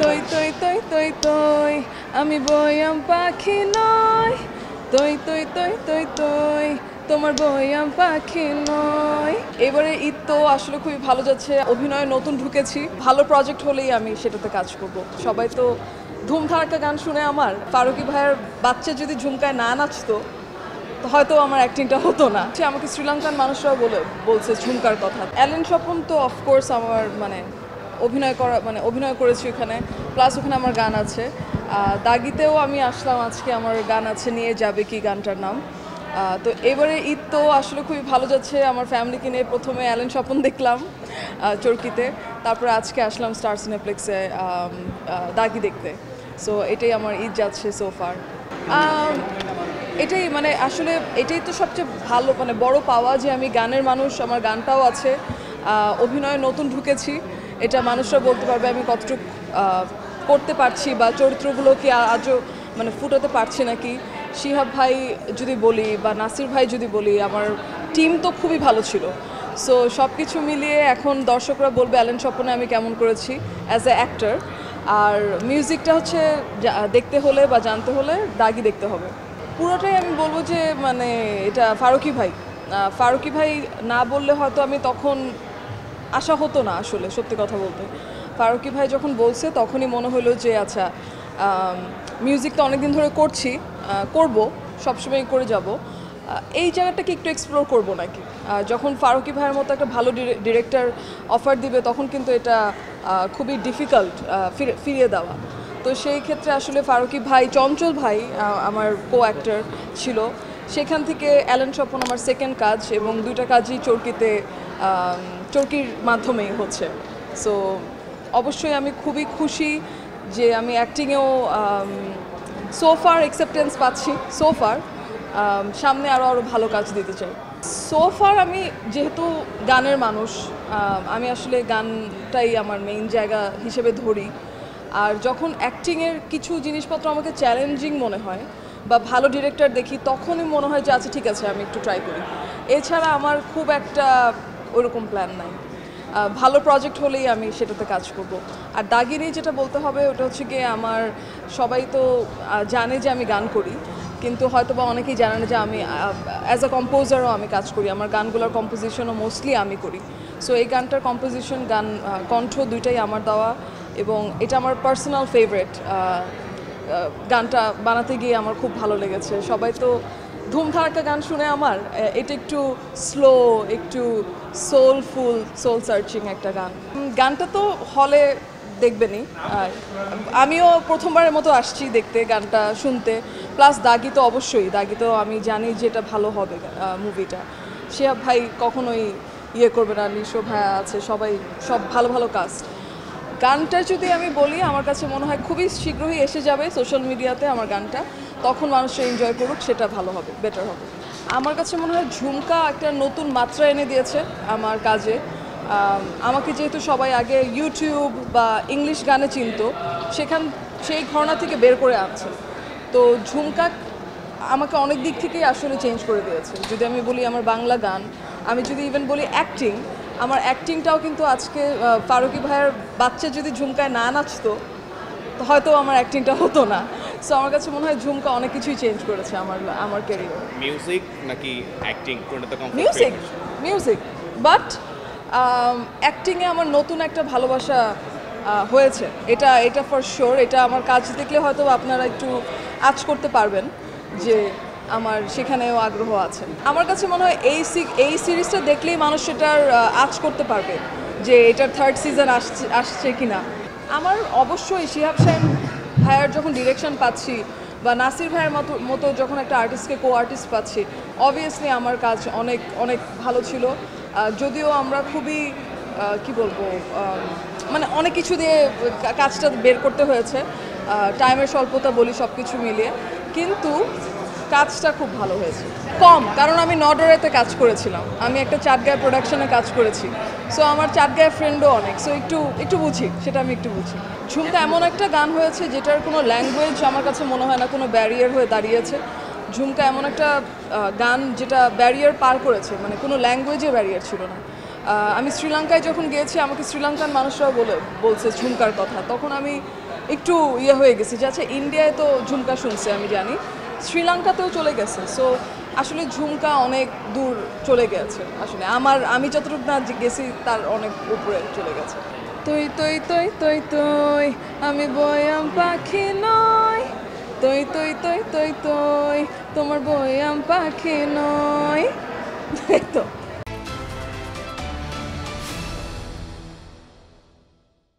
তৈ তৈ তৈ তৈ তৈ আমি বয়াম পাখি নয়, তৈ তৈ তৈ তৈ তৈ তোমার বয়াম পাখি নয়। এবারে ঈদ তো আসলে খুবই ভালো যাচ্ছে, অভিনয়ে নতুন ঢুকেছি, ভালো প্রজেক্ট হলেই আমি সেটাতে কাজ করব। সবাই তো ধুমধারাক্কা গান শুনে আমার ফারুকী ভাইয়ের বাচ্চা যদি ঝুমকায় না নাচতো তো হয়তো আমার অ্যাক্টিংটা হতো না। সে আমাকে শ্রীলঙ্কান মানুষরাও বলছে ঝুমকার কথা। অ্যালেন স্বপন তো অফকোর্স আমার অভিনয় করেছি ওখানে, প্লাস ওখানে আমার গান আছে। দাগিতেও আমি আসলাম, আজকে আমার গান আছে নিয়ে যাবে কি গানটার নাম। তো এবারে ঈদ তো আসলে খুবই ভালো যাচ্ছে, আমার ফ্যামিলিকে নিয়ে প্রথমে অ্যালেন স্বপন দেখলাম চরকিতে, তারপরে আজকে আসলাম স্টার সিনেপ্লেক্সে দাগি দেখতে। সো এটাই আমার ঈদ যাচ্ছে সোফার। এটাই আসলে এটাই তো সবচেয়ে ভালো বড় পাওয়া যে আমি গানের মানুষ, আমার গানটাও আছে, অভিনয়ে নতুন ঢুকেছি, এটা মানুষরা বলতে পারবে আমি কতটুকু করতে পারছি বা চরিত্রগুলোকে আজও ফুটাতে পারছি নাকি। শিহাব ভাই যদি বলি বা নাসির ভাই যদি বলি, আমার টিম তো খুবই ভালো ছিল। সো সব কিছু মিলিয়ে এখন দর্শকরা বলবে অ্যালেন স্বপনে আমি কেমন করেছি অ্যাজ এ অ্যাক্টর। আর মিউজিকটা হচ্ছে দেখতে হলে বা জানতে হলে দাগি দেখতে হবে। পুরোটাই আমি বলবো যে এটা ফারুকী ভাই না বললে হয়তো আমি তখন আশা হতো না। আসলে সত্যি কথা বলতে ফারুকী ভাই যখন বলছে তখনই মনে হলো যে আচ্ছা, মিউজিক তো অনেকদিন ধরে করব, সবসময় করে যাব, এই জায়গাটাকে একটু এক্সপ্লোর করব নাকি। যখন ফারুকী ভাইয়ের মতো একটা ভালো ডিরেক্টর অফার দিবে তখন কিন্তু এটা খুবই ডিফিকাল্ট ফিরিয়ে দেওয়া। তো সেই ক্ষেত্রে আসলে ফারুকী ভাই, চঞ্চল ভাই আমার কো অ্যাক্টর ছিল, সেখান থেকে অ্যালেন স্বপন আমার সেকেন্ড কাজ, এবং দুইটা কাজই চরকির মাধ্যমেই হচ্ছে। সো অবশ্যই আমি খুবই খুশি যে আমি অ্যাক্টিংয়েও সোফার অ্যাকসেপ্টেন্স পাচ্ছি। সামনে আরও ভালো কাজ দিতে চাই। সোফার আমি যেহেতু গানের মানুষ, আমি আসলে গানটাই আমার মেইন জায়গা হিসেবে ধরি। আর যখন অ্যাক্টিংয়ের কিছু জিনিসপত্র আমাকে চ্যালেঞ্জিং মনে হয় বা ভালো ডিরেক্টর দেখি, তখনই মনে হয় যে আচ্ছা ঠিক আছে আমি একটু ট্রাই করি। এছাড়া আমার খুব একটা ওইরকম প্ল্যান নাই, ভালো প্রজেক্ট হলেই আমি সেটাতে কাজ করব। আর দাগি নিয়ে যেটা বলতে হবে ওটা হচ্ছে গিয়ে, আমার সবাই তো জানে যে আমি গান করি, কিন্তু হয়তো বা অনেকেই জানে না যে আমি অ্যাজ আ কম্পোজারও আমি কাজ করি, আমার গানগুলোর কম্পোজিশনও মোস্টলি আমি করি। সো এই গানটার কম্পোজিশন, কণ্ঠ দুইটাই আমার দেওয়া, এবং এটা আমার পার্সোনাল ফেভারিট। গানটা বানাতে গিয়ে আমার খুব ভালো লেগেছে। সবাই তো ধুমধারাক্কা গান শুনে আমার, এটা একটু স্লো, একটু সোল সার্চিং একটা গান। গানটা তো হলে দেখবেনই, আমিও প্রথমবারের মতো আসছি দেখতে, গানটা শুনতে, প্লাস দাগি তো অবশ্যই, দাগি তো আমি জানি যে এটা ভালো হবে মুভিটা। শিহাব ভাই কখনোই করবে না, নিশো ভাইয়া আছে, সব ভালো ভালো কাস্ট। গানটা যদি আমি বলি, আমার কাছে মনে হয় খুবই শীঘ্রই এসে যাবে সোশ্যাল মিডিয়াতে আমার গানটা, তখন মানুষরা এনজয় করুক, সেটা ভালো হবে, বেটার হবে। আমার কাছে মনে হয় ঝুমকা একটা নতুন মাত্রা এনে দিয়েছে আমার কাজে। আমাকে যেহেতু সবাই আগে ইউটিউব বা ইংলিশ গানে চিনতো, সেই ঘরানা থেকে বের করে আনছে। তো ঝুমকা আমাকে অনেক দিক থেকেই আসলে চেঞ্জ করে দিয়েছে। যদি আমি বলি আমার বাংলা গান, আমি যদি ইভেন বলি অ্যাক্টিং, আমার অ্যাক্টিংটাও কিন্তু আজকে ফারুকী ভাইয়ের বাচ্চা যদি ঝুমকায় না নাচতো তো হয়তো আমার অ্যাক্টিংটা হতো না। সো আমার কাছে মনে হয় ঝুমকা অনেক কিছুই চেঞ্জ করেছে আমার ক্যারিয়ার। মিউজিক নাকি অ্যাক্টিং, কোনটাতে কমফোর্ট? মিউজিক, বাট অ্যাক্টিংয়ে আমার নতুন একটা ভালোবাসা হয়েছে, এটা ফর শিওর। এটা আমার কাজ দেখলে হয়তো আপনারা একটু আঁচ করতে পারবেন যে আমার সেখানেও আগ্রহ আছে। আমার কাছে মনে হয় এই সিরিজটা দেখলেই মানুষ সেটার আঁচ করতে পারবে যে এটার থার্ড সিজন আসছে কি না। আমার অবশ্যই শিহাব শাহিন ভাইয়ের যখন ডিরেকশন পাচ্ছি, বা নাসির ভাইয়ের মতো যখন একটা আর্টিস্টকে কো আর্টিস্ট পাচ্ছি, অবভিয়াসলি আমার কাজ অনেক অনেক ভালো ছিল। যদিও আমরা খুবই কি বলবো, অনেক কিছু দিয়ে কাজটা বের করতে হয়েছে, টাইমের স্বল্পতা বলি, সব কিছু মিলিয়ে, কিন্তু কাজটা খুব ভালো হয়েছে। কম, কারণ আমি নডরেতে কাজ করেছিলাম, আমি একটা চাটগাঁয় প্রোডাকশনে কাজ করেছি। সো আমার চাটগাঁয় ফ্রেন্ডও অনেক, সো একটু বুঝি, সেটা আমি একটু বুঝি। ঝুমকা এমন একটা গান হয়েছে যেটার কোনো ল্যাঙ্গুয়েজ আমার কাছে মনে হয় না কোনো ব্যারিয়ার হয়ে দাঁড়িয়েছে। ঝুমকা এমন একটা গান যেটা ব্যারিয়ার পার করেছে, কোনো ল্যাঙ্গুয়েজে ব্যারিয়ার ছিল না। আমি শ্রীলঙ্কায় যখন গিয়েছি আমাকে শ্রীলঙ্কান মানুষরাও বলছে ঝুমকার কথা, তখন আমি একটু ইয়ে হয়ে গেছি যে আচ্ছা ইন্ডিয়ায় তো ঝুমকা শুনছে আমি জানি, শ্রীলঙ্কাতেও চলে গেছে। সো আসলে ঝুমকা অনেক দূর চলে গেছে, আসলে আমি যতটুকু না গেছি তার অনেক উপরে চলে গেছে। তুই তুই তুই তুই তুই আমি বয়াম পাখি নয়, তুই তুই তুই তুই তুই তোমার বয়াম পাখি নয়, এই তো।